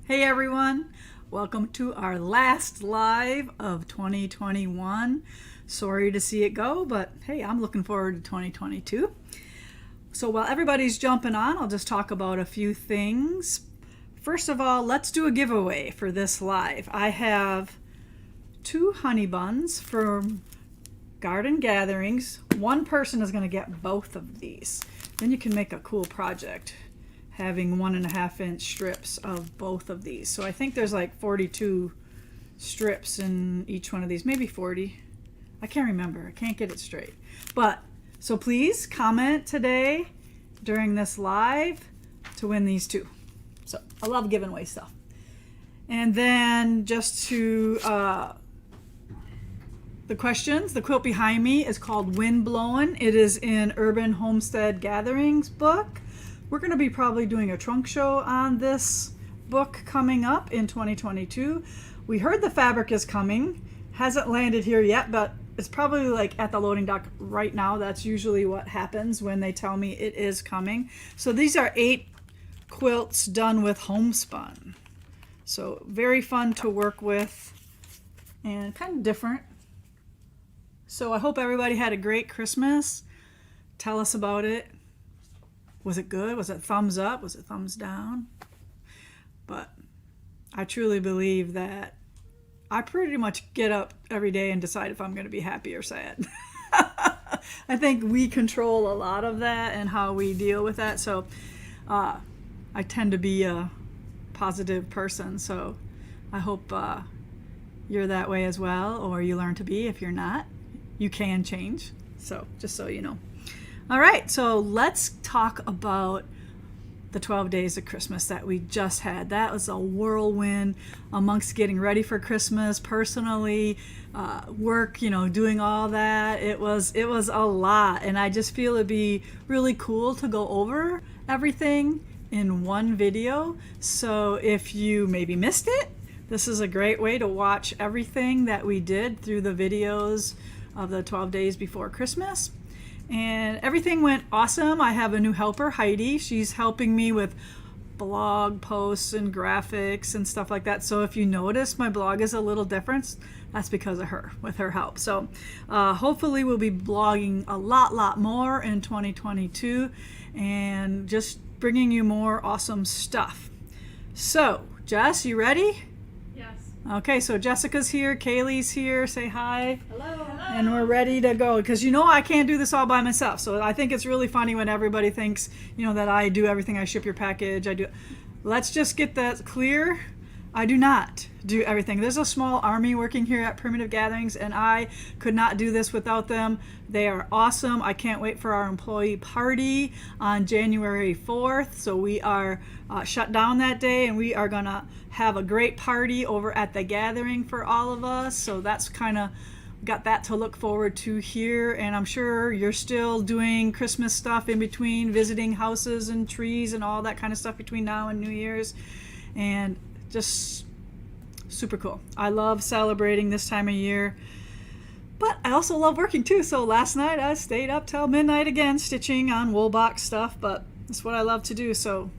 Hey everyone, welcome to our last live of 2021. Sorry to see it go, but hey, I'm looking forward to 2022. So while everybody's jumping on, I'll just talk about a few things. First of all, let's do a giveaway for this live. I have 2 honey buns from Garden Gatherings. One person is going to get both of these. Then you can make a cool project having 1.5-inch strips of both of these. So I think there's like 42 strips in each one of these, maybe 40. I can't remember, I can't get it straight. But, so please comment today during this live to win these 2. So I love giving away stuff. And then just to, the questions, the quilt behind me is called Wind Blowin'. It is in Urban Homestead Gatherings book. We're going to be probably doing a trunk show on this book coming up in 2022. We heard the fabric is coming. Hasn't landed here yet, but it's probably like at the loading dock right now. That's usually what happens when they tell me it is coming. So these are 8 quilts done with homespun. So very fun to work with and kind of different. So I hope everybody had a great Christmas. Tell us about it. Was it good? Was it thumbs up? Was it thumbs down? But I truly believe that I pretty much get up every day and decide if I'm going to be happy or sad. I think we control a lot of that and how we deal with that. So I tend to be a positive person. So I hope you're that way as well, or you learn to be. If you're not, you can change. So just so you know. All right, so let's talk about the 12 days of Christmas that we just had. That was a whirlwind amongst getting ready for Christmas, personally, work, doing all that. It was a lot, and I just feel it'd be really cool to go over everything in one video. So if you maybe missed it, this is a great way to watch everything that we did through the videos of the 12 days before Christmas. And everything went awesome. I have a new helper, Heidi. She's helping me with blog posts and graphics and stuff like that. So if you notice my blog is a little different, that's because of her, with her help. So hopefully we'll be blogging a lot more in 2022 and just bringing you more awesome stuff. So Jess, you ready? Okay, so Jessica's here, Kaylee's here, say hi. Hello. And we're ready to go, because I can't do this all by myself. So I think it's really funny when everybody thinks, that I do everything. I ship your package, Let's just get that clear. I do not do everything. There's a small army working here at Primitive Gatherings, and I could not do this without them. They are awesome. I can't wait for our employee party on January 4th. So we are shut down that day, and we are going to have a great party over at the gathering for all of us. So that's kind of got that to look forward to here. And I'm sure you're still doing Christmas stuff in between, visiting houses and trees and all that kind of stuff between now and New Year's. And just super cool. I love celebrating this time of year, but I also love working too. So last night I stayed up till midnight again stitching on wool box stuff, but it's what I love to do, so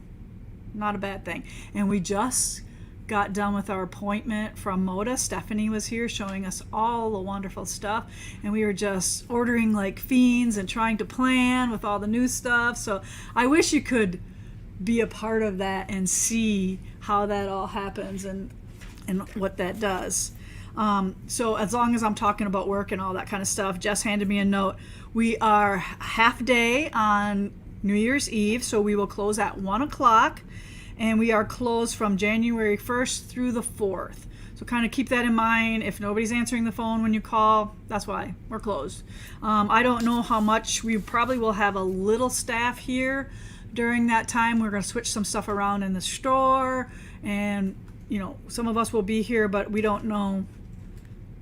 not a bad thing. And we just got done with our appointment from Moda. Stephanie was here showing us all the wonderful stuff, and we were just ordering like fiends and trying to plan with all the new stuff. So I wish you could be a part of that and see how that all happens and what that does. So as long as I'm talking about work and all that kind of stuff, Jess handed me a note. We are half day on New Year's Eve, so we will close at 1 o'clock, and we are closed from January 1st through the 4th. So kind of keep that in mind. If nobody's answering the phone when you call, that's why we're closed. I don't know how much. We probably will have a little staff here during that time. We're going to switch some stuff around in the store, and some of us will be here, but we don't know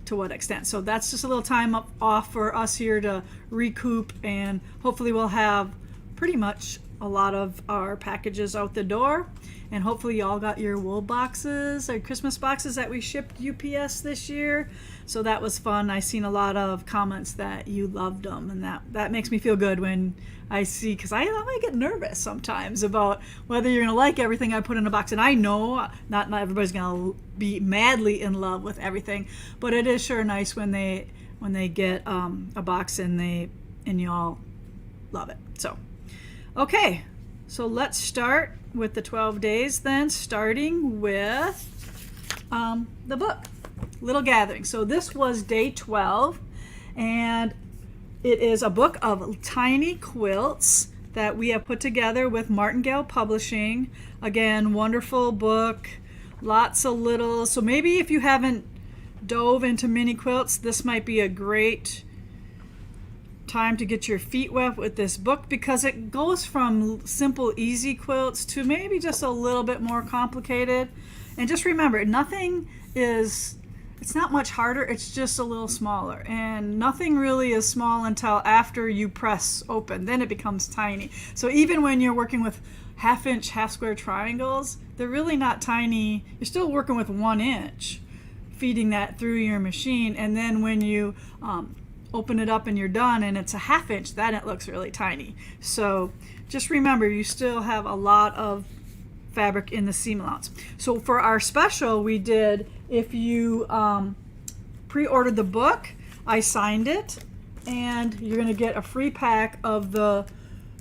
to what extent. So that's just a little time off for us here to recoup, and hopefully we'll have pretty much a lot of our packages out the door. And hopefully y'all got your wool boxes or Christmas boxes that we shipped UPS this year. So that was fun. I seen a lot of comments that you loved them, and that makes me feel good when I see, because I might get nervous sometimes about whether you're gonna like everything I put in a box. And I know not everybody's gonna be madly in love with everything, but it is sure nice when they get a box and y'all love it. So okay, so let's start with the 12 days then, starting with the book, Little Gathering. So this was day 12, and it is a book of tiny quilts that we have put together with Martingale Publishing. Again, wonderful book, lots of little, so maybe if you haven't dove into mini quilts, this might be a great time to get your feet wet with this book, because it goes from simple easy quilts to maybe just a little bit more complicated. And just remember, it's not much harder, it's just a little smaller, and nothing really is small until after you press open, then it becomes tiny. So even when you're working with half-inch half square triangles, they're really not tiny. You're still working with 1 inch, feeding that through your machine, and then when you open it up and you're done and it's a half-inch, then it looks really tiny. So just remember, you still have a lot of fabric in the seam allowance. So for our special, we did, if you pre-ordered the book, I signed it, and you're going to get a free pack of the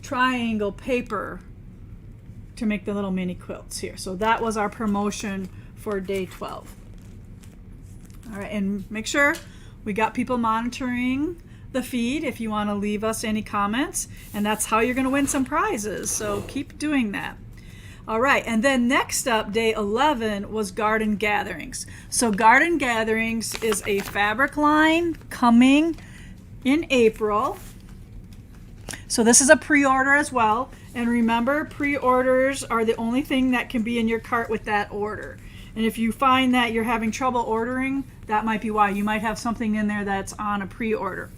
triangle paper to make the little mini quilts here. So that was our promotion for day 12. All right, and make sure we got people monitoring the feed if you want to leave us any comments, and that's how you're going to win some prizes. So keep doing that. All right, and then next up, day 11, was Garden Gatherings. So Garden Gatherings is a fabric line coming in April. So this is a pre-order as well. And remember, pre-orders are the only thing that can be in your cart with that order. And if you find that you're having trouble ordering, that might be why. You might have something in there that's on a pre-order.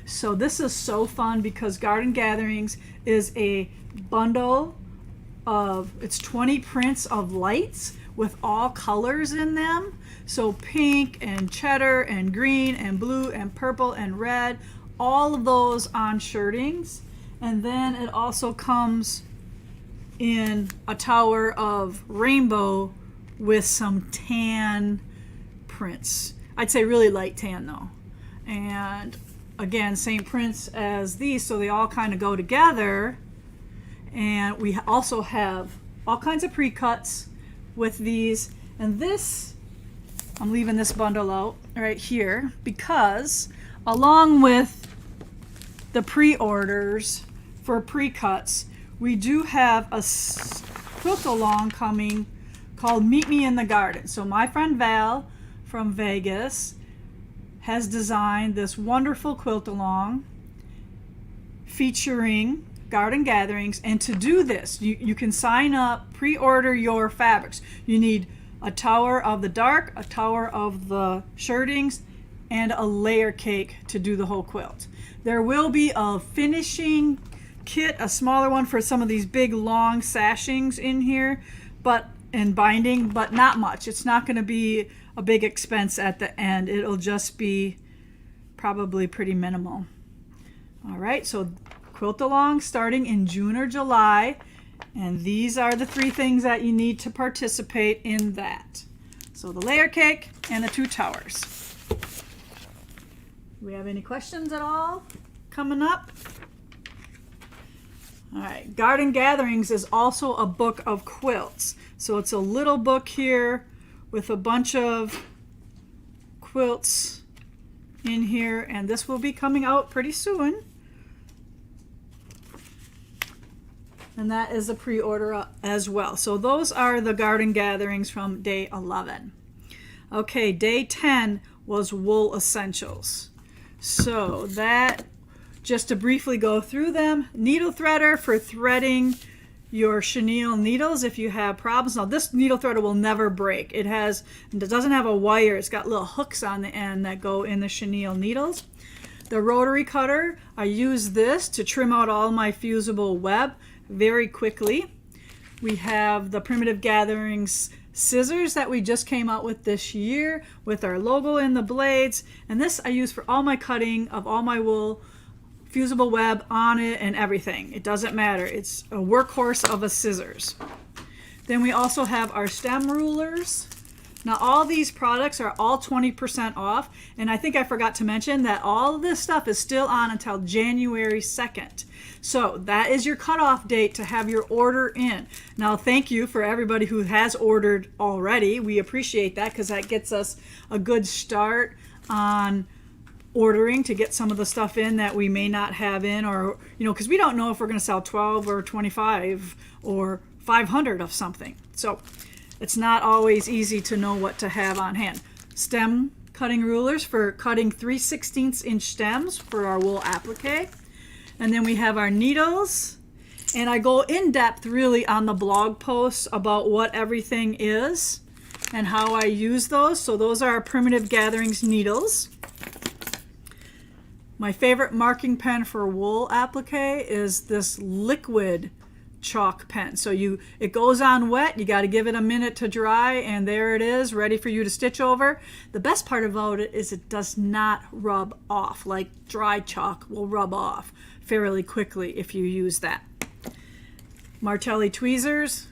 So this is so fun, because Garden Gatherings is a bundle of, it's 20 prints of lights with all colors in them. So pink and cheddar and green and blue and purple and red, all of those on shirtings. And then it also comes in a tower of rainbow with some tan prints. I'd say really light tan though. And again, same prints as these, so they all kind of go together. And we also have all kinds of pre-cuts with these. And this, I'm leaving this bundle out right here, because along with the pre-orders for pre-cuts, we do have a quilt along coming called Meet Me in the Garden. So my friend Val from Vegas has designed this wonderful quilt along featuring Garden Gatherings. And to do this, you can sign up, pre-order your fabrics. You need a tower of the dark, a tower of the shirtings, and a layer cake to do the whole quilt. There will be a finishing kit, a smaller one for some of these big long sashings in here, and binding, but not much. It's not going to be a big expense at the end. It'll just be probably pretty minimal. All right, so quilt along starting in June or July, and these are the 3 things that you need to participate in that. So the layer cake and the 2 towers. Do we have any questions at all coming up? All right, Garden Gatherings is also a book of quilts. So it's a little book here with a bunch of quilts in here, and this will be coming out pretty soon. And that is a pre-order as well. So those are the Garden Gatherings from day 11. Okay, day 10 was Wool Essentials. So that, just to briefly go through them, needle threader for threading your chenille needles if you have problems. Now this needle threader will never break. It doesn't have a wire. It's got little hooks on the end that go in the chenille needles. The rotary cutter, I use this to trim out all my fusible web very quickly. We have the Primitive Gatherings scissors that we just came out with this year with our logo in the blades. And this I use for all my cutting of all my wool, fusible web on it and everything. It doesn't matter. It's a workhorse of a scissors. Then we also have our stem rulers. Now all these products are all 20% off, and I think I forgot to mention that all of this stuff is still on until January 2nd. So that is your cutoff date to have your order in. Now thank you for everybody who has ordered already. We appreciate that because that gets us a good start on ordering to get some of the stuff in that we may not have in, or because we don't know if we're going to sell 12 or 25 or 500 of something. So it's not always easy to know what to have on hand. Stem cutting rulers for cutting 3/16 inch stems for our wool applique. And then we have our needles. And I go in depth really on the blog posts about what everything is and how I use those. So those are our Primitive Gatherings needles. My favorite marking pen for wool applique is this liquid chalk pen. So it goes on wet, you got to give it a minute to dry, and there it is, ready for you to stitch over. The best part about it is it does not rub off like dry chalk will rub off fairly quickly if you use that. Martelli tweezers.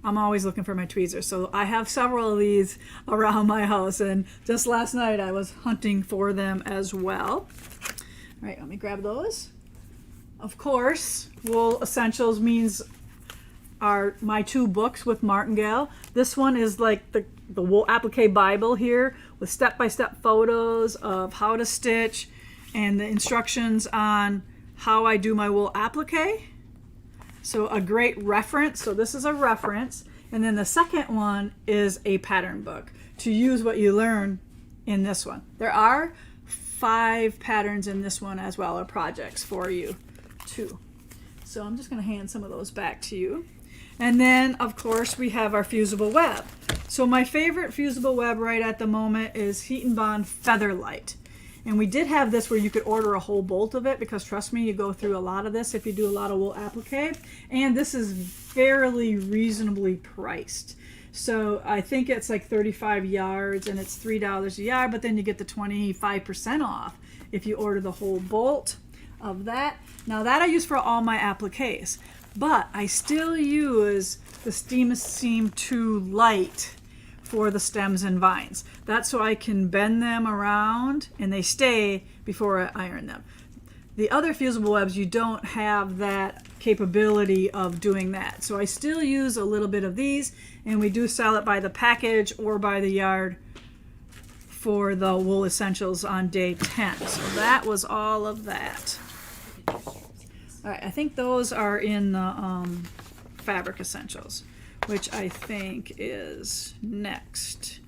I'm always looking for my tweezers, so I have several of these around my house, and just last night I was hunting for them as well. All right, let me grab those. Of course, Wool Essentials means my two books with Martingale. This one is like the Wool Applique Bible here with step-by-step photos of how to stitch and the instructions on how I do my wool applique. So a great reference. So this is a reference. And then the second one is a pattern book to use what you learn in this one. There are 5 patterns in this one as well, or projects for you too. So I'm just going to hand some of those back to you. And then of course we have our fusible web. So my favorite fusible web right at the moment is Heat and Bond Featherlight. And we did have this where you could order a whole bolt of it, because trust me, you go through a lot of this if you do a lot of wool applique. And this is fairly reasonably priced. So I think it's like 35 yards and it's $3 a yard, but then you get the 25% off if you order the whole bolt of that. Now that I use for all my appliques, but I still use the Steam Seam 2 Light for the stems and vines. That's so I can bend them around and they stay before I iron them. The other fusible webs, you don't have that capability of doing that. So I still use a little bit of these, and we do sell it by the package or by the yard for the Wool Essentials on day 10. So that was all of that. All right, I think those are in the Fabric Essentials, which I think is next.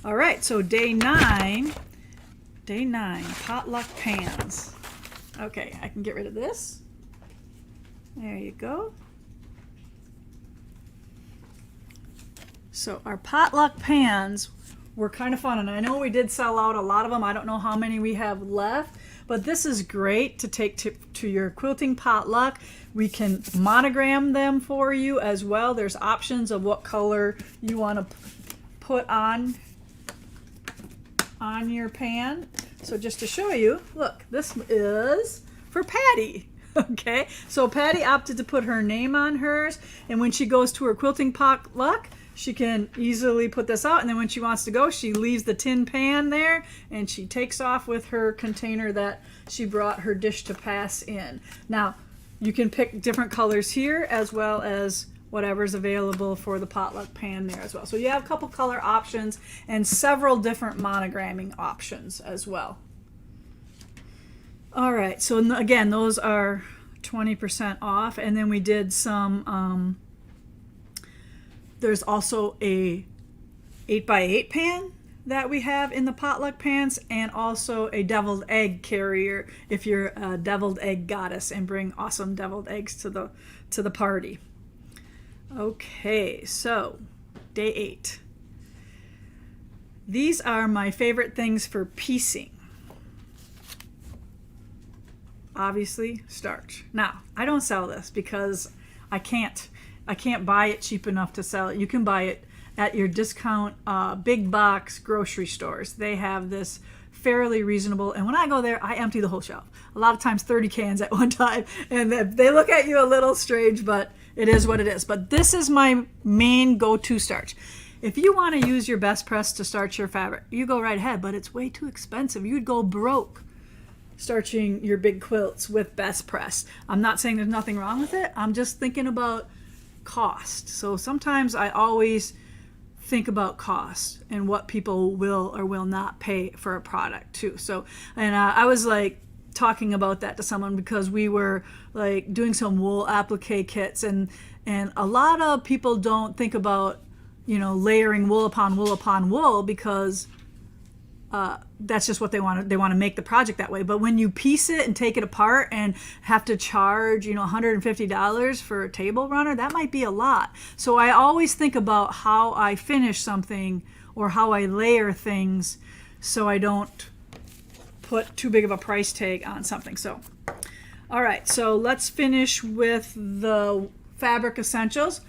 All right, so day 9, Potluck pans. Okay, I can get rid of this. There you go. So our Potluck pans were kind of fun, and I know we did sell out a lot of them. I don't know how many we have left, but this is great to take to your quilting potluck. We can monogram them for you as well. There's options of what color you want to put on your pan. So just to show you, look, this is for Patty. Okay, so Patty opted to put her name on hers, and when she goes to her quilting potluck, she can easily put this out, and then when she wants to go, she leaves the tin pan there and she takes off with her container that she brought her dish to pass in. Now, you can pick different colors here as well as whatever's available for the potluck pan there as well. So you have a couple color options and several different monogramming options as well. All right, so again, those are 20% off, and then we did some there's also a 8x8 pan that we have in the potluck pans, and also a deviled egg carrier if you're a deviled egg goddess and bring awesome deviled eggs to the party. Okay, so day 8. These are my favorite things for piecing. obviously starch. Now, I don't sell this because I can't buy it cheap enough to sell it. You can buy it at your discount big box grocery stores. They have this fairly reasonable, and when I go there, I empty the whole shelf. A lot of times 30 cans at one time, and they look at you a little strange, but it is what it is. But this is my main go-to starch. If you want to use your best press to starch your fabric, you go right ahead, but it's way too expensive. You'd go broke starching your big quilts with best press. I'm not saying there's nothing wrong with it. I'm just thinking about cost. So sometimes I always think about cost and what people will or will not pay for a product too. So, and I was like talking about that to someone because we were like doing some wool applique kits, and a lot of people don't think about, you know, layering wool upon wool upon wool because that's just what they want to make the project that way. But when you piece it and take it apart and have to charge, you know, $150 for a table runner, that might be a lot. So I always think about how I finish something or how I layer things so I don't put too big of a price tag on something. So, all right, so let's finish with the fabric essentials.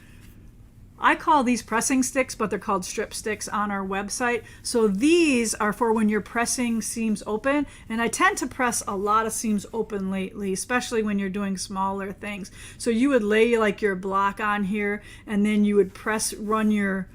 I call these pressing sticks, but they're called strip sticks on our website. So these are for when you're pressing seams open. And I tend to press a lot of seams open lately, especially when you're doing smaller things. So you would lay like your block on here, and then you would run your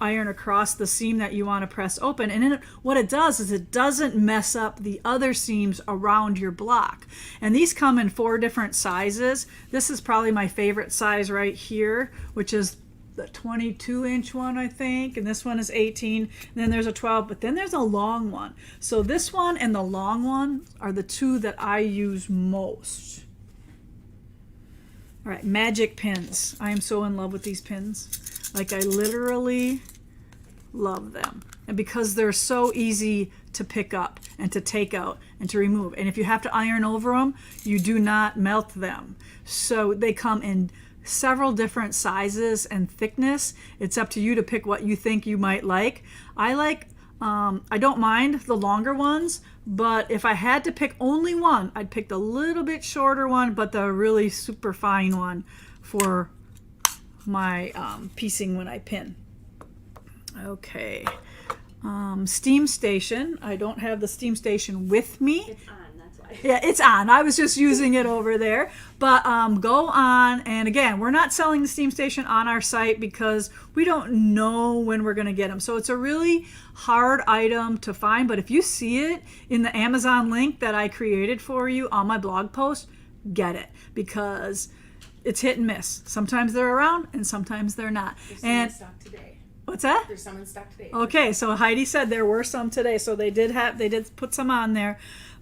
iron across the seam that you want to press open. And then what it does is it doesn't mess up the other seams around your block. And these come in 4 different sizes. This is probably my favorite size right here, which is the 22-inch one, I think, and this one is 18, and then there's a 12, but then there's a long one. So this one and the long one are the 2 that I use most. All right, magic pins. I am so in love with these pins. Like, I literally love them. And because they're so easy to pick up and to take out and to remove, and if you have to iron over them, you do not melt them. So they come in several different sizes and thickness. It's up to you to pick what you think you might like. I don't mind the longer ones, but if I had to pick only one, I'd pick the little bit shorter one, but the really super fine one for my piecing when I pin. Okay. Steam station. I don't have the steam station with me. It's on, that's why. Yeah, it's on. I was just using it over there. But go on, and again, we're not selling the steam station on our site because we don't know when we're going to get them. So it's a really hard item to find, but if you see it in the Amazon link that I created for you on my blog post, get it, because it's hit and miss. Sometimes they're around and sometimes they're not. There's some in stock today. What's that? There's some in stock today. Okay, so Heidi said there were some today, so they did put some on there.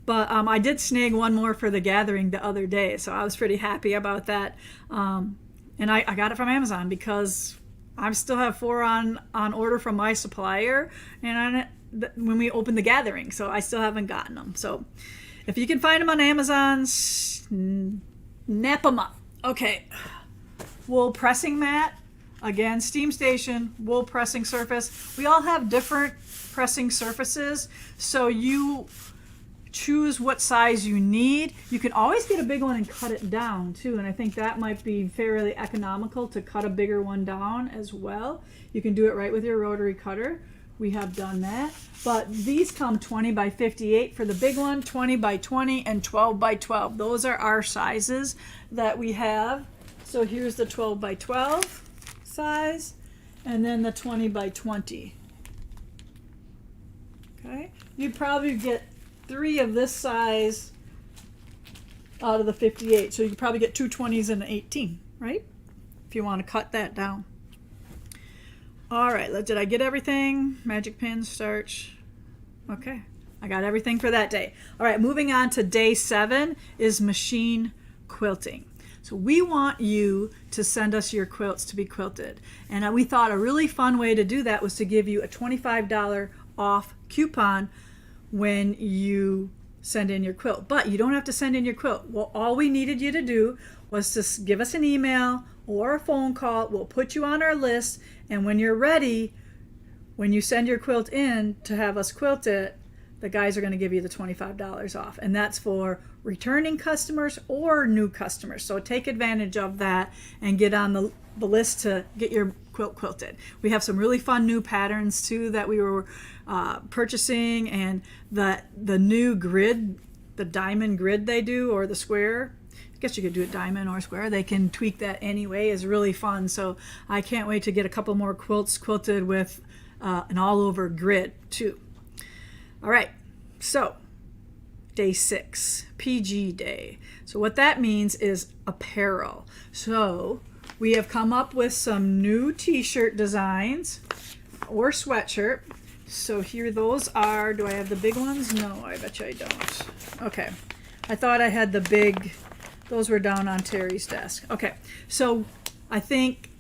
But I did snag one more for the gathering the other day, so I was pretty happy about that. And I got it from Amazon because I still have 4 on order from my supplier, and when we opened the gathering, so I still haven't gotten them. So if you can find them on Amazon, snap them up. Okay, wool pressing mat. Again, steam station, wool pressing surface. We all have different pressing surfaces, so you choose what size you need. You can always get a big one and cut it down too, and I think that might be fairly economical to cut a bigger one down as well. You can do it right with your rotary cutter. We have done that. But these come 20 by 58 for the big one, 20 by 20, and 12 by 12. Those are our sizes that we have. So here's the 12 by 12 size, and then the 20 by 20. Okay, you'd probably get 3 of this size out of the 58, so you could probably get 2 20s and an 18, right? If you want to cut that down. All right, did I get everything? Magic pins, starch. Okay, I got everything for that day. All right, moving on to day 7 is machine quilting. So we want you to send us your quilts to be quilted. And we thought a really fun way to do that was to give you a $25 off coupon when you send in your quilt. But you don't have to send in your quilt. Well, all we needed you to do was to give us an email or a phone call. We'll put you on our list. And when you're ready, when you send your quilt in to have us quilt it, the guys are going to give you the $25 off. And that's for returning customers or new customers. So take advantage of that and get on the list to get your quilt quilted. We have some really fun new patterns too that we were purchasing, and the new grid, the diamond grid they do, or the square. I guess you could do it diamond or square. They can tweak that anyway. Is really fun. So I can't wait to get a couple more quilts quilted with an all over grid too. All right, so day 6, PG day. So what that means is apparel. So we have come up with some new t-shirt designs or sweatshirt. So here those are. Do I have the big ones? No, I bet you I don't. Okay, I thought I had the big. Those were down on Terry's desk. Okay, so I think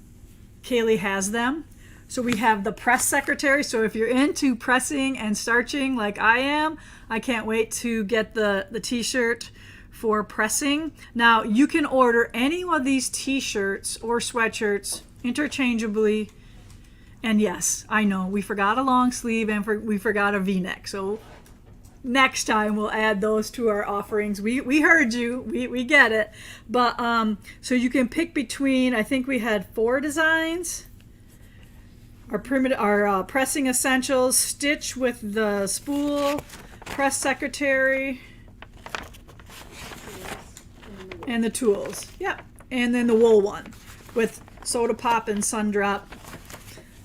Kaylee has them. So we have the press secretary. So if you're into pressing and starching like I am, I can't wait to get the t-shirt for pressing. Now you can order any of these t-shirts or sweatshirts interchangeably. And yes, I know we forgot a long sleeve and we forgot a v-neck. So next time we'll add those to our offerings. We heard you. We get it. But so you can pick between, I think we had 4 designs. Our pressing essentials, stitch with the spool, press secretary, and the tools. Yep. And then the wool one with soda pop and sun drop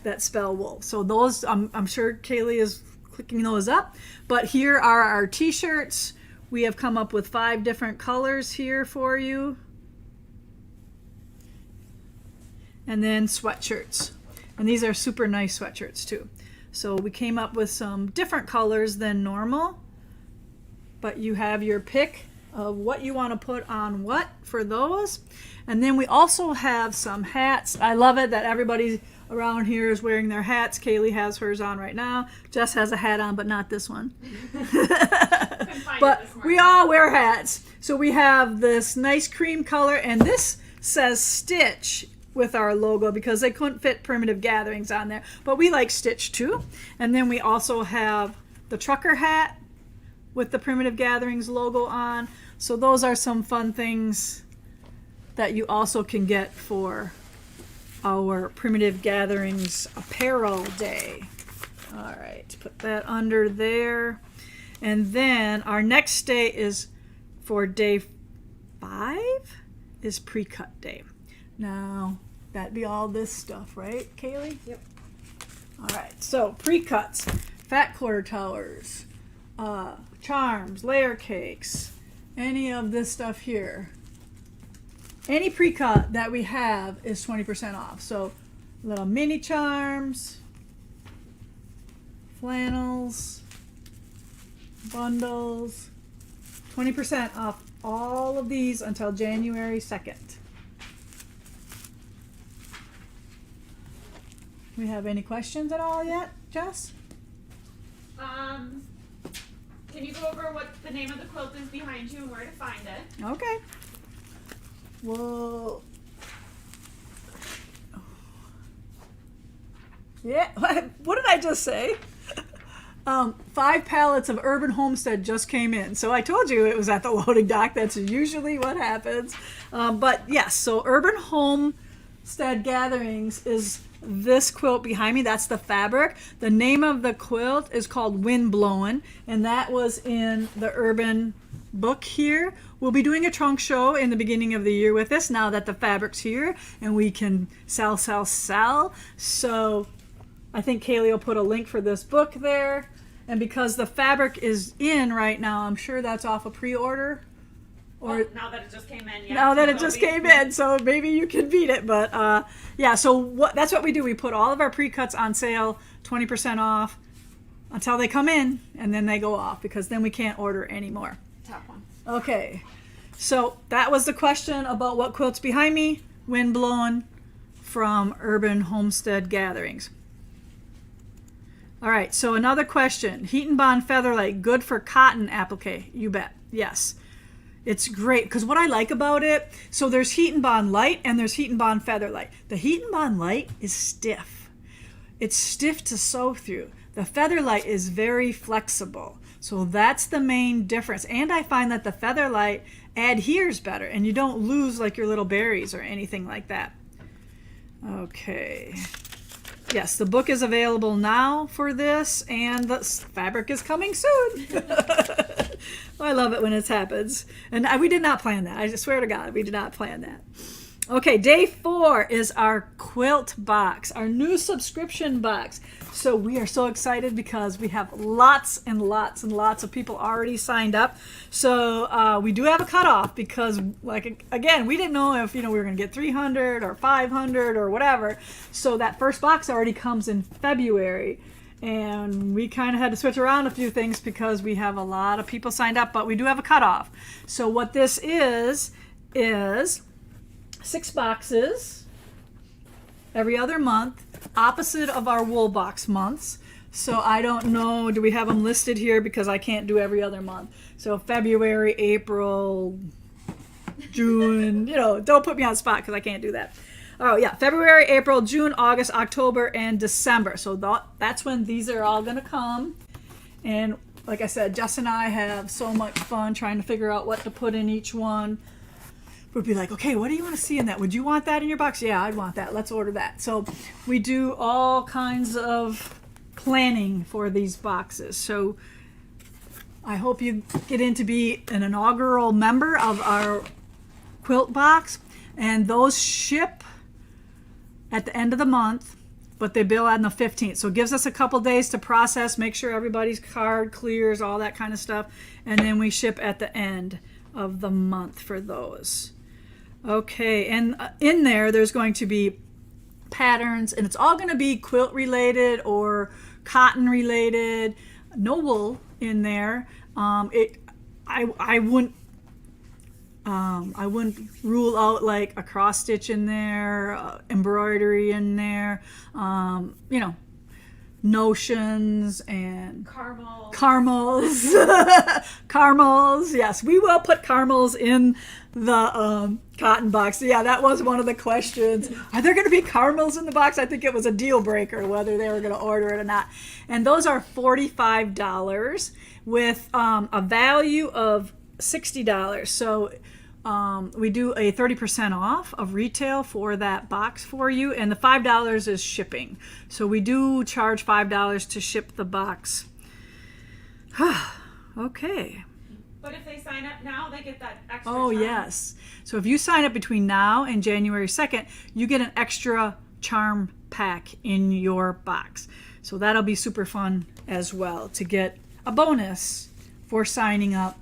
that spell wool. So those, I'm sure Kaylee is clicking those up. But here are our t-shirts. We have come up with 5 different colors here for you. And then sweatshirts. And these are super nice sweatshirts too. So we came up with some different colors than normal, but you have your pick of what you want to put on what for those. And then we also have some hats. I love it that everybody around here is wearing their hats. Kaylee has hers on right now. Jess has a hat on, but not this one. But we all wear hats. So we have this nice cream color, and this says Stitch with our logo because they couldn't fit Primitive Gatherings on there, but we like Stitch too. And then we also have the trucker hat with the Primitive Gatherings logo on. So those are some fun things that you also can get for our Primitive Gatherings apparel day. All right, put that under there. And then our next day is for day 5 is pre-cut day. Now, that'd be all this stuff, right, Kaylee? Yep. All right, so pre-cuts, fat quarter towers, charms, layer cakes, any of this stuff here. Any pre-cut that we have is 20% off. So little mini charms, flannels, bundles, 20% off all of these until January 2nd. We have any questions at all yet, Jess? Can you go over what the name of the quilt is behind you and where to find it? Okay. Well, yeah, what did I just say? 5 pallets of Urban Homestead just came in. So I told you it was at the loading dock. That's usually what happens. But yes, so Urban Homestead Gatherings is this quilt behind me. That's the fabric. The name of the quilt is called Wind Blowin', and that was in the Urban book here. We'll be doing a trunk show in the beginning of the year with this now that the fabric's here and we can sell. So I think Kaylee will put a link for this book there. And because the fabric is in right now, I'm sure that's off a pre-order. Or now that it just came in, yeah. Now that it just came in, so maybe you can beat it. But yeah, so that's what we do. We put all of our pre-cuts on sale, 20% off, until they come in, and then they go off because then we can't order anymore. Top one. Okay, so that was the question about what quilt's behind me. Wind Blowin' from Urban Homestead Gatherings. All right, so another question. Heat and Bond Featherlight, good for cotton applique? You bet, yes. It's great because what I like about it, so there's Heat and Bond Light and there's Heat and Bond Featherlight. The Heat and Bond Light is stiff. It's stiff to sew through. The Featherlight is very flexible. So that's the main difference. And I find that the Featherlight adheres better and you don't lose like your little berries or anything like that. Okay. Yes, the book is available now for this, and the fabric is coming soon. I love it when it happens. And we did not plan that. I swear to God, we did not plan that. Okay, day 4 is our quilt box, our new subscription box. So we are so excited because we have lots and lots and lots of people already signed up. So we do have a cutoff because, like, again, we didn't know if we were going to get 300 or 500 or whatever. So that first box already comes in February. And we kind of had to switch around a few things because we have a lot of people signed up, but we do have a cutoff. So what this is 6 boxes every other month, opposite of our wool box months. So I don't know, do we have them listed here because I can't do every other month. So February, April, June, don't put me on the spot because I can't do that. Oh yeah, February, April, June, August, October, and December. So that's when these are all going to come. And like I said, Jess and I have so much fun trying to figure out what to put in each one. We'd be like, okay, what do you want to see in that? Would you want that in your box? Yeah, I'd want that. Let's order that. So we do all kinds of planning for these boxes. So I hope you get in to be an inaugural member of our quilt box. And those ship at the end of the month, but they bill on the 15th. So it gives us a couple days to process, make sure everybody's card clears, all that kind of stuff. And then we ship at the end of the month for those. Okay, and in there's going to be patterns, and it's all going to be quilt related or cotton related. No wool in there. I wouldn't rule out like a cross stitch in there, embroidery in there, notions and caramels. Caramels, yes, we will put caramels in the cotton box. Yeah, that was one of the questions. Are there going to be caramels in the box? I think it was a deal breaker whether they were going to order it or not. And those are $45 with a value of $60. So we do a 30% off of retail for that box for you, and the $5 is shipping. So we do charge $5 to ship the box. Okay. But if they sign up now, they get that extra Oh, charm. yes. So if you sign up between now and January 2nd, you get an extra charm pack in your box. So that'll be super fun as well to get a bonus for signing up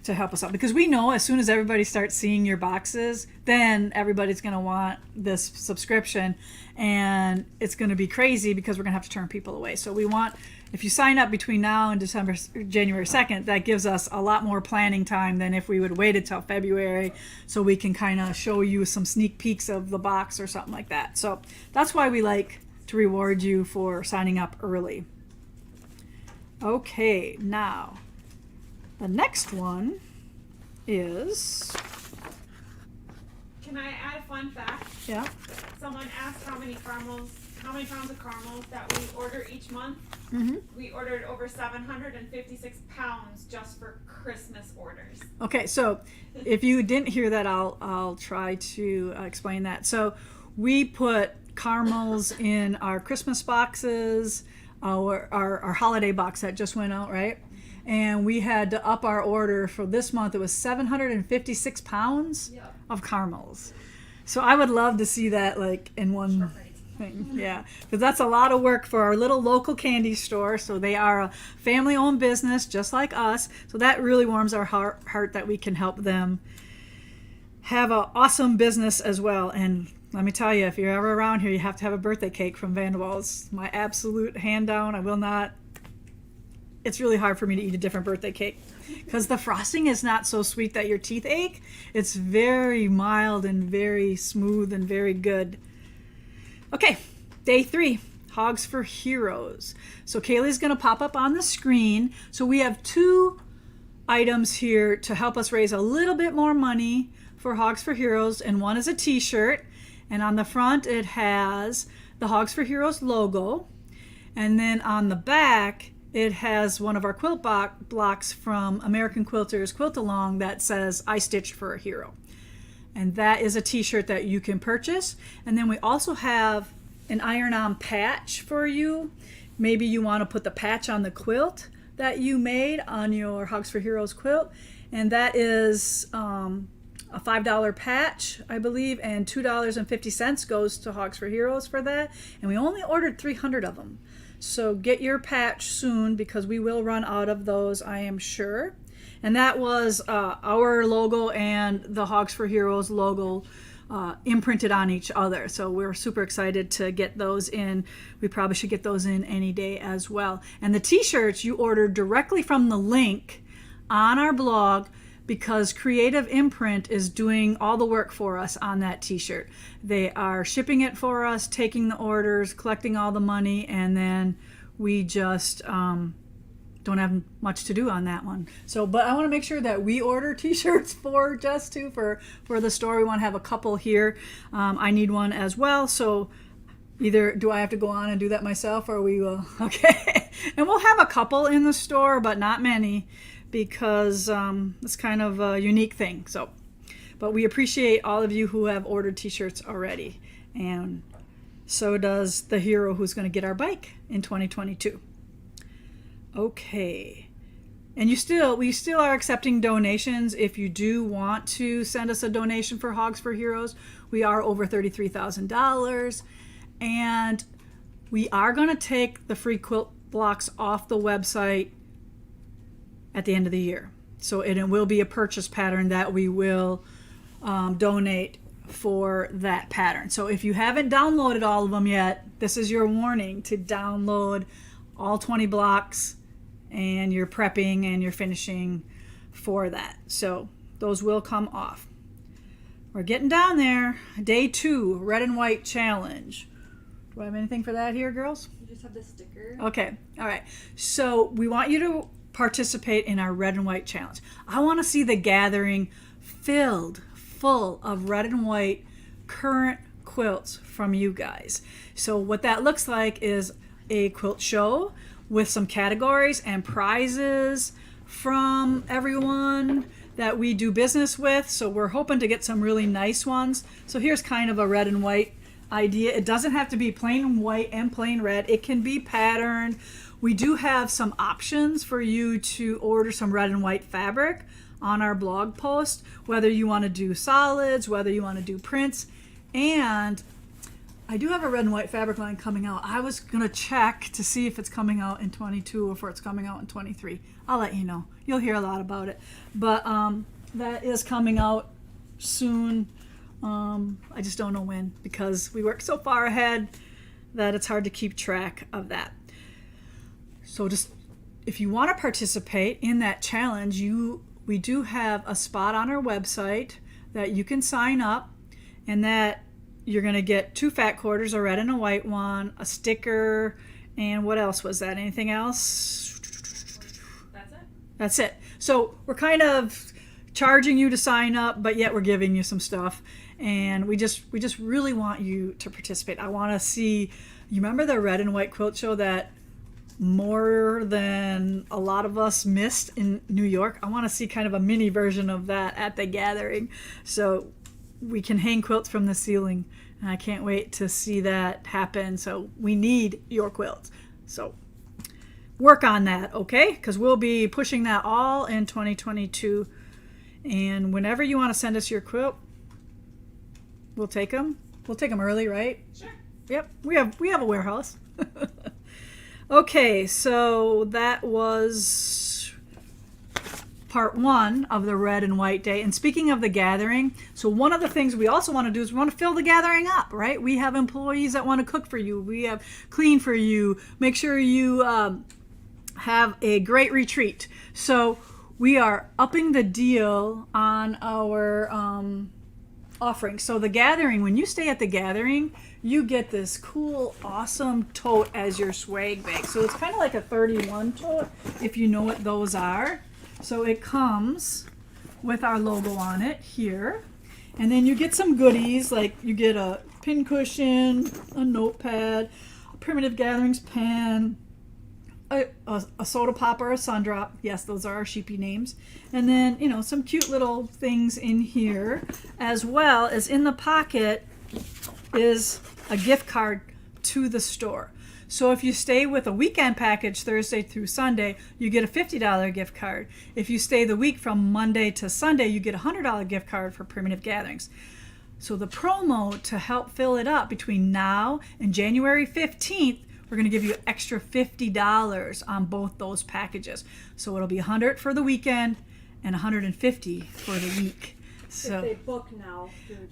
to help us out, because we know as soon as everybody starts seeing your boxes, then everybody's going to want this subscription, and it's going to be crazy because we're going to have to turn people away. So we want, if you sign up between now and January 2nd, that gives us a lot more planning time than if we would wait until February, so we can kind of show you some sneak peeks of the box or something like that. So that's why we like to reward you for signing up early. Okay, now the next one is... Can I add a fun fact? Yeah. Someone asked how many pounds of caramels that we order each month. Mm-hmm. We ordered over 756 pounds just for Christmas orders. Okay, so if you didn't hear that, I'll try to explain that. So we put caramels in our Christmas boxes, our holiday box that just went out, right? And we had to up our order for this month. It was 756 pounds of caramels. So I would love to see that like in one thing. Yeah, because that's a lot of work for our little local candy store. So they are a family-owned business just like us. So that really warms our heart that we can help them have an awesome business as well. And let me tell you, if you're ever around here, you have to have a birthday cake from Vanderwalls. My absolute hand down. I will not. It's really hard for me to eat a different birthday cake because the frosting is not so sweet that your teeth ache. It's very mild and very smooth and very good. Okay, day 3, Hogs for Heroes. So Kaylee's going to pop up on the screen. So we have 2 items here to help us raise a little bit more money for Hogs for Heroes, and one is a t-shirt, and on the front it has the Hogs for Heroes logo, and then on the back it has one of our quilt blocks from American Quilters Quilt Along that says, "I stitched for a hero." And that is a t-shirt that you can purchase. And then we also have an iron-on patch for you. Maybe you want to put the patch on the quilt that you made on your Hogs for Heroes quilt. And that is a $5 patch, I believe, and $2.50 goes to Hogs for Heroes for that. And we only ordered 300 of them. So get your patch soon because we will run out of those, I am sure. And that was our logo and the Hogs for Heroes logo imprinted on each other. So we're super excited to get those in. We probably should get those in any day as well. And the t-shirts you ordered directly from the link on our blog because Creative Imprint is doing all the work for us on that t-shirt. They are shipping it for us, taking the orders, collecting all the money, and then we just don't have much to do on that one. So, but I want to make sure that we order t-shirts for Jess too, for the store. We want to have a couple here. I need one as well. So either do I have to go on and do that myself or we will, okay. And we'll have a couple in the store, but not many because it's kind of a unique thing. So, but we appreciate all of you who have ordered t-shirts already. And so does the hero who's going to get our bike in 2022. Okay. And we still are accepting donations. If you do want to send us a donation for Hogs for Heroes, we are over $33,000. And we are going to take the free quilt blocks off the website at the end of the year. So it will be a purchase pattern that we will donate for that pattern. So if you haven't downloaded all of them yet, this is your warning to download all 20 blocks, and you're prepping and you're finishing for that. So those will come off. We're getting down there. Day 2, red and white challenge. Do I have anything for that here, girls? You just have the sticker. Okay. All right. So we want you to participate in our red and white challenge. I want to see the gathering filled full of red and white current quilts from you guys. So what that looks like is a quilt show with some categories and prizes from everyone that we do business with. So we're hoping to get some really nice ones. So here's kind of a red and white idea. It doesn't have to be plain white and plain red. It can be patterned. We do have some options for you to order some red and white fabric on our blog post, whether you want to do solids, whether you want to do prints. And I do have a red and white fabric line coming out. I was going to check to see if it's coming out in 22 or if it's coming out in 23. I'll let you know. You'll hear a lot about it. But that is coming out soon. I just don't know when because we work so far ahead that it's hard to keep track of that. So just if you want to participate in that challenge, we do have a spot on our website that you can sign up, and that you're going to get 2 fat quarters, a red and a white one, a sticker, and what else was that? Anything else? That's it. That's it. So we're kind of charging you to sign up, but yet we're giving you some stuff. And we just really want you to participate. I want to see, you remember the red and white quilt show that more than a lot of us missed in New York? I want to see kind of a mini version of that at the gathering so we can hang quilts from the ceiling. And I can't wait to see that happen. So we need your quilts. So work on that, okay? Because we'll be pushing that all in 2022. And whenever you want to send us your quilt, we'll take them. We'll take them early, right? Sure. Yep, we have a warehouse. Okay, so that was part 1 of the red and white day. And speaking of the gathering, so one of the things we also want to do is we want to fill the gathering up, right? We have employees that want to cook for you. We have clean for you. Make sure you have a great retreat. So we are upping the deal on our offering. So the gathering, when you stay at the gathering, you get this cool, awesome tote as your swag bag. So it's kind of like a 31 tote, if you know what those are. So it comes with our logo on it here. And then you get some goodies, like you get a pin cushion, a notepad, a Primitive Gatherings pen, a soda pop or a sun drop. Yes, those are our sheepy names. And then, you know, some cute little things in here, as well as in the pocket is a gift card to the store. So if you stay with a weekend package Thursday through Sunday, you get a $50 gift card. If you stay the week from Monday to Sunday, you get a $100 gift card for Primitive Gatherings. So the promo to help fill it up between now and January 15th, we're going to give you extra $50 on both those packages. So it'll be $100 for the weekend and $150 for the week. So if they book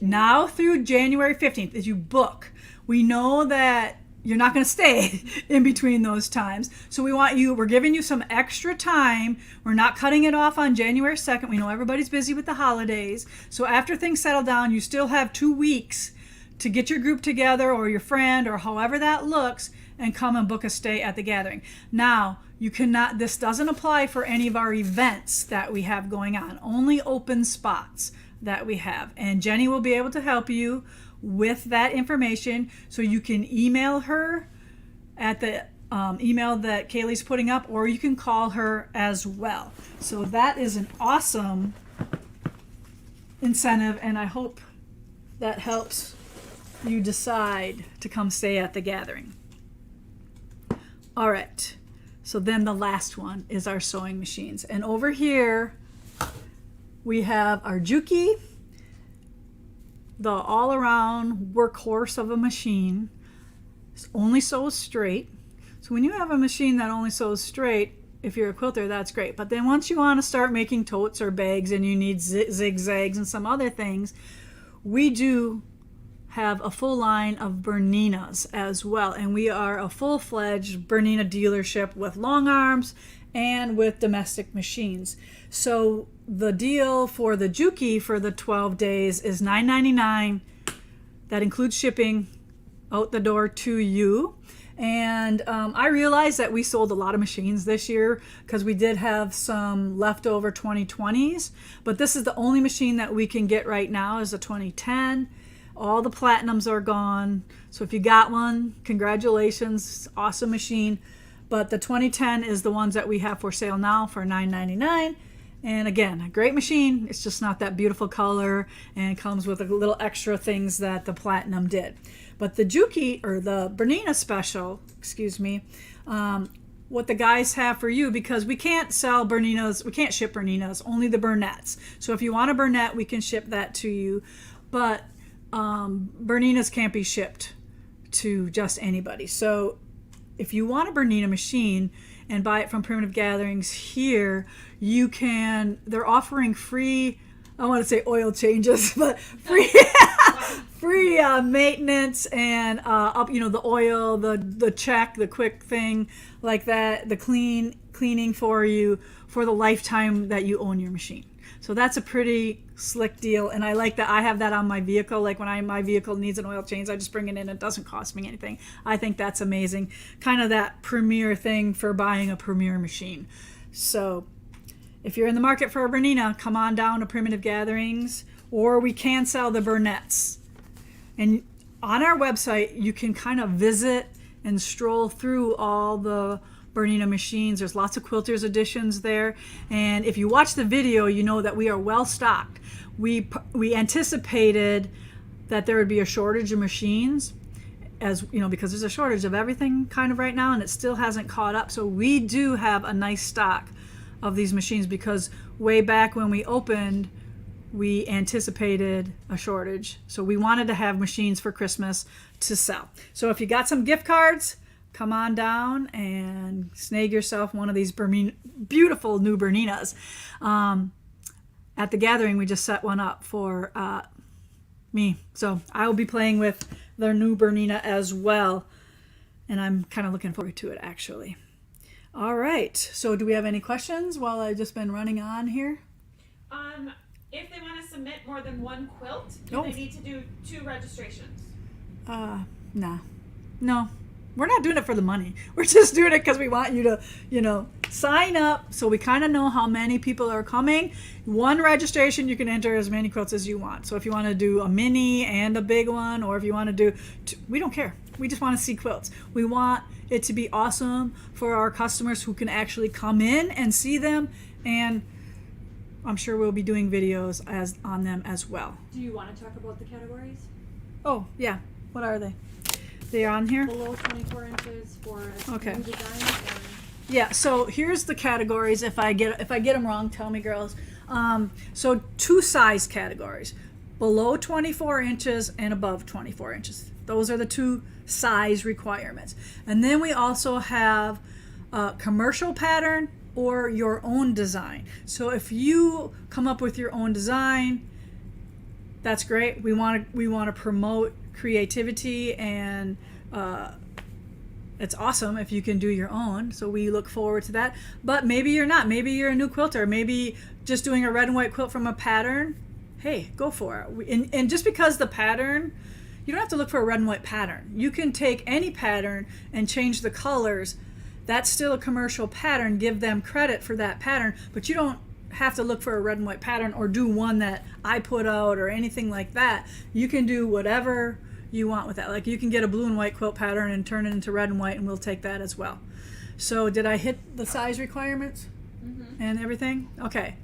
now through January 15th, as you book, we know that you're not going to stay in between those times. So we're giving you some extra time. We're not cutting it off on January 2nd. We know everybody's busy with the holidays. So after things settle down, you still have 2 weeks to get your group together or your friend or however that looks and come and book a stay at the gathering. Now, this doesn't apply for any of our events that we have going on, only open spots that we have. And Jenny will be able to help you with that information, so you can email her at the email that Kaylee's putting up, or you can call her as well. So that is an awesome incentive, and I hope that helps you decide to come stay at the gathering. All right, so then the last one is our sewing machines. And over here, we have our Juki, the all-around workhorse of a machine. It only sews straight. So when you have a machine that only sews straight, if you're a quilter, that's great. But then once you want to start making totes or bags and you need zigzags and some other things, we do have a full line of Berninas as well. And we are a full-fledged Bernina dealership with long arms and with domestic machines. So the deal for the Juki for the 12 days is $9.99. That includes shipping out the door to you. And I realized that we sold a lot of machines this year because we did have some leftover 2020s. But this is the only machine that we can get right now is a 2010. All the platinums are gone. So if you got one, congratulations, awesome machine. But the 2010 is the ones that we have for sale now for $9.99. And again, a great machine. It's just not that beautiful color and comes with a little extra things that the platinum did. But the Juki, or the Bernina special, what the guys have for you, because we can't sell Berninas, we can't ship Berninas, only the Bernettes. So if you want a Bernette, we can ship that to you. But Berninas can't be shipped to just anybody. So if you want a Bernina machine and buy it from Primitive Gatherings here, you can, they're offering free, I want to say oil changes, but free free maintenance and the oil, the check, the quick thing like that, the cleaning for you for the lifetime that you own your machine. So that's a pretty slick deal, and I like that. I have that on my vehicle. Like when my vehicle needs an oil change, I just bring it in. It doesn't cost me anything. I think that's amazing. Kind of that premier thing for buying a premier machine. So if you're in the market for a Bernina, come on down to Primitive Gatherings, or we can sell the Bernettes. And on our website, you can kind of visit and stroll through all the Bernina machines. There's lots of quilters editions there, and if you watch the video, you know that we are well stocked. We anticipated that there would be a shortage of machines, as you know, because there's a shortage of everything kind of right now, and it still hasn't caught up. So we do have a nice stock of these machines, because way back when we opened, we anticipated a shortage. So we wanted to have machines for Christmas to sell. So if you got some gift cards, come on down and snag yourself one of these beautiful new Berninas. At the gathering, we just set one up for me. So I will be playing with their new Bernina as well. And I'm kind of looking forward to it, actually. All right. So do we have any questions while I've just been running on here? If they want to submit more than one quilt, do they need to do 2 registrations? No. We're not doing it for the money. We're just doing it because we want you to, sign up so we kind of know how many people are coming. 1 registration, you can enter as many quilts as you want. So if you want to do a mini and a big one, or if you want to do 2, we don't care. We just want to see quilts. We want it to be awesome for our customers who can actually come in and see them, and I'm sure we'll be doing videos on them as well. Do you want to talk about the categories? Oh, yeah. What are they? They on here? Below 24 inches for a Okay. new design. Or... Yeah, so here's the categories. If I get them wrong, tell me, girls. So 2 size categories. Below 24 inches and above 24 inches. Those are the 2 size requirements. And then we also have commercial pattern or your own design. So if you come up with your own design, that's great. We want to promote creativity, and it's awesome if you can do your own. So we look forward to that. But maybe you're not. Maybe you're a new quilter. Maybe just doing a red and white quilt from a pattern. Hey, go for it. And just because the pattern, you don't have to look for a red and white pattern. You can take any pattern and change the colors. That's still a commercial pattern. Give them credit for that pattern, but you don't have to look for a red and white pattern or do one that I put out or anything like that. You can do whatever you want with that. Like you can get a blue and white quilt pattern and turn it into red and white, and we'll take that as well. So did I hit the size requirements and everything? Okay.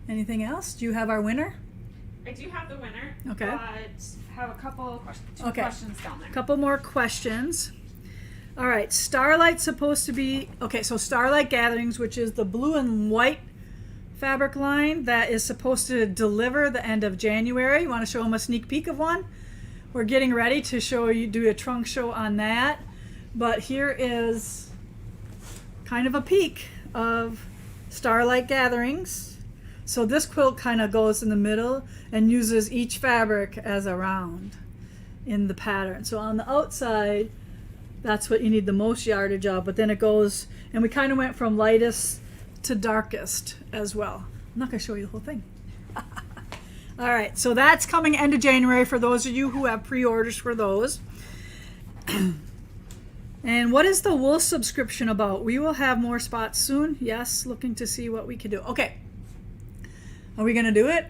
Anything else? Do you have our winner? I do have the winner. Okay. But have a couple two Okay. questions down there. Couple more questions. All right, Starlight's supposed to be, okay, so Starlight Gatherings, which is the blue and white fabric line that is supposed to deliver the end of January. You want to show them a sneak peek of one? We're getting ready to do a trunk show on that. But here is kind of a peek of Starlight Gatherings. So this quilt kind of goes in the middle and uses each fabric as a round in the pattern. So on the outside, that's what you need the most yardage of, but then it goes, and we kind of went from lightest to darkest as well. I'm not going to show you the whole thing. All right, so that's coming end of January for those of you who have pre-orders for those. And what is the wool subscription about? We will have more spots soon. Yes, looking to see what we can do. Okay, are we going to do it?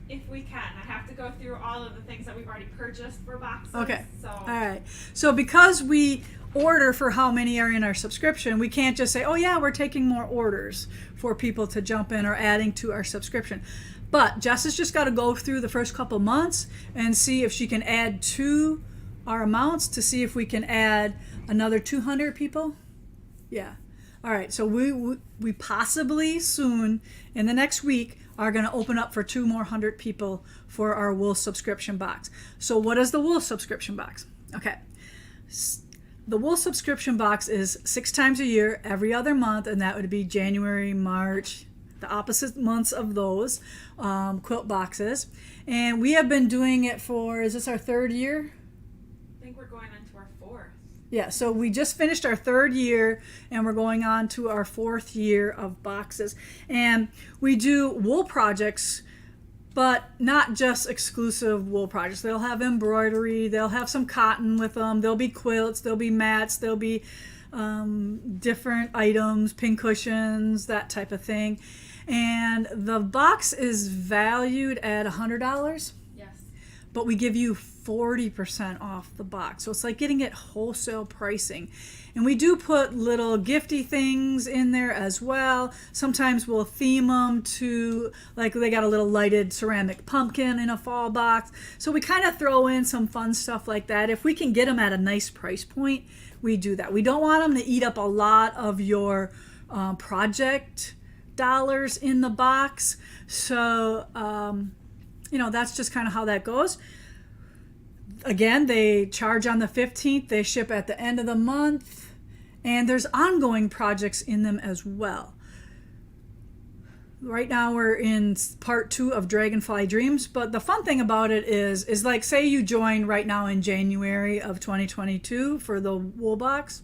If we can. I have to go through all of the things that we've already purchased for boxes. Okay. So All right. So because we order for how many are in our subscription, we can't just say, oh yeah, we're taking more orders for people to jump in or adding to our subscription. But Jess has just got to go through the first couple months and see if she can add to our amounts to see if we can add another 200 people. Yeah. All right. So we possibly soon in the next week are going to open up for 200 people for our wool subscription box. So what is the wool subscription box? Okay. The wool subscription box is 6 times a year, every other month, and that would be January, March, the opposite months of those quilt boxes. And we have been doing it for, is this our 3rd year? I think we're going into our 4th. Yeah, so we just finished our 3rd year and we're going on to our 4th year of boxes. And we do wool projects, but not just exclusive wool projects. They'll have embroidery, they'll have some cotton with them, there'll be quilts, there'll be mats, there'll be different items, pin cushions, that type of thing. And the box is valued at $100. Yes. But we give you 40% off the box. So it's like getting it wholesale pricing. And we do put little gifty things in there as well. Sometimes we'll theme them to, like they got a little lighted ceramic pumpkin in a fall box. So we kind of throw in some fun stuff like that. If we can get them at a nice price point, we do that. We don't want them to eat up a lot of your project dollars in the box. So, that's just kind of how that goes. Again, they charge on the 15th, they ship at the end of the month, and there's ongoing projects in them as well. Right now we're in part 2 of Dragonfly Dreams, but the fun thing about it is like, say you join right now in January of 2022 for the wool box,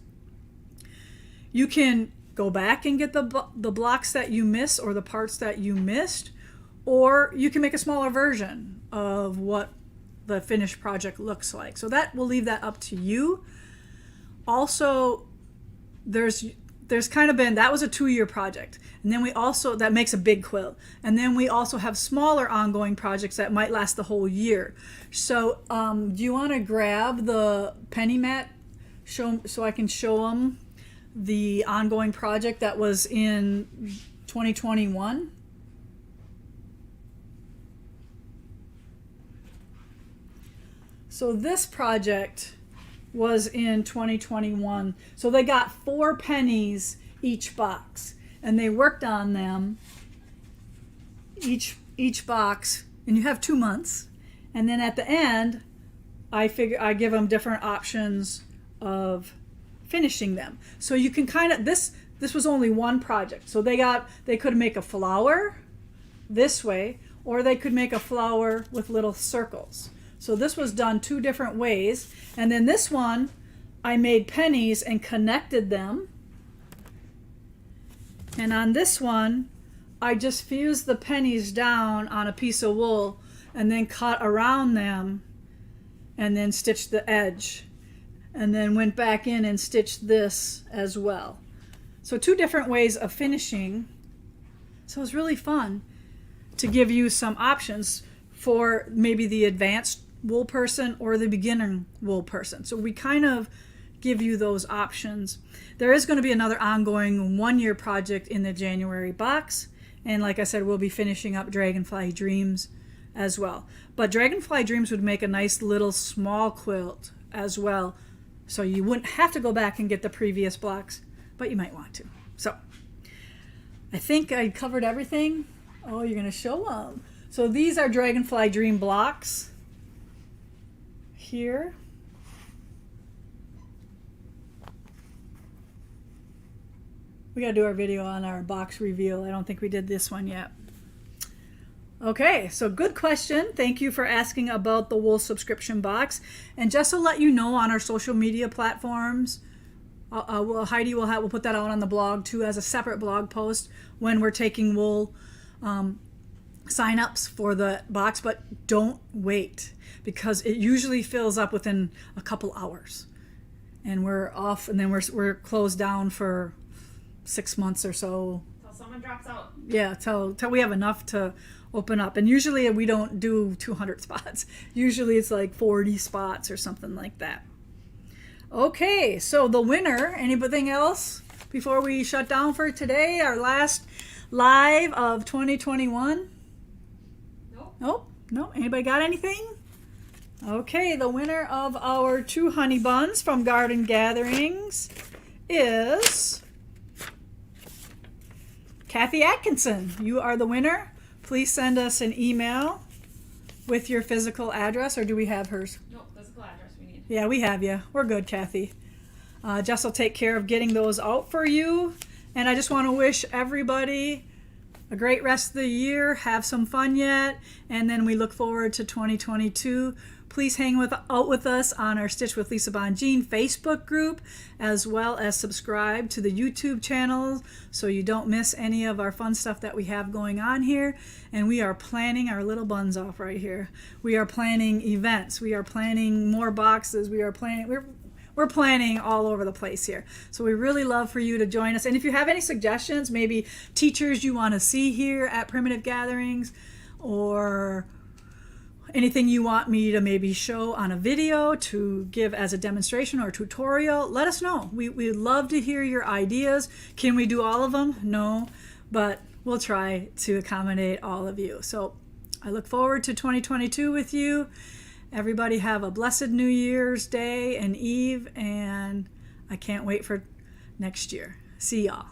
you can go back and get the blocks that you missed or the parts that you missed, or you can make a smaller version of what the finished project looks like. So that we'll leave that up to you. Also, there's there's kind of been, that was a 2-year project. And then we also, that makes a big quilt. And then we also have smaller ongoing projects that might last the whole year. So do you want to grab the penny mat so I can show them the ongoing project that was in 2021? So this project was in 2021. So they got 4 pennies each box, and they worked on them each box, and you have 2 months. And then at the end, I give them different options of finishing them. So you can kind of, this was only one project. So they could make a flower this way, or they could make a flower with little circles. So this was done 2 different ways. And then this one, I made pennies and connected them. And on this one, I just fused the pennies down on a piece of wool and then cut around them and then stitched the edge. And then went back in and stitched this as well. So 2 different ways of finishing. So it's really fun to give you some options for maybe the advanced wool person or the beginner wool person. So we kind of give you those options. There is going to be another ongoing 1-year project in the January box. And like I said, we'll be finishing up Dragonfly Dreams as well. But Dragonfly Dreams would make a nice little small quilt as well. So you wouldn't have to go back and get the previous blocks, but you might want to. So I think I covered everything. Oh, you're going to show them. So these are Dragonfly Dream blocks here. We got to do our video on our box reveal. I don't think we did this one yet. Okay, so good question. Thank you for asking about the wool subscription box. And just to let you know, on our social media platforms, Heidi will put that out on the blog too as a separate blog post when we're taking wool sign-ups for the box. But don't wait, because it usually fills up within a couple hours, and we're off, and then we're closed down for 6 months or so. Till someone drops out. Yeah, till we have enough to open up. And usually we don't do 200 spots. Usually it's like 40 spots or something like that. Okay, so the winner, anything else before we shut down for today? Our last live of 2021? Nope. No? Anybody got anything? Okay, the winner of our 2 honey buns from Garden Gatherings is Kathy Atkinson. You are the winner. Please send us an email with your physical address, or do we have hers? Nope, physical address we need. Yeah, we have you. We're good, Kathy. Jess will take care of getting those out for you. And I just want to wish everybody a great rest of the year. Have some fun yet. And then we look forward to 2022. Please hang out with us on our Stitch with Lisa Bongean Facebook group, as well as subscribe to the YouTube channel so you don't miss any of our fun stuff that we have going on here. And we are planning our little buns off right here. We are planning events. We are planning more boxes. We're planning all over the place here. So we really love for you to join us. And if you have any suggestions, maybe teachers you want to see here at Primitive Gatherings, or anything you want me to maybe show on a video to give as a demonstration or tutorial, let us know. We'd love to hear your ideas. Can we do all of them? No, but we'll try to accommodate all of you. So I look forward to 2022 with you. Everybody have a blessed New Year's Day and Eve, and I can't wait for next year. See y'all.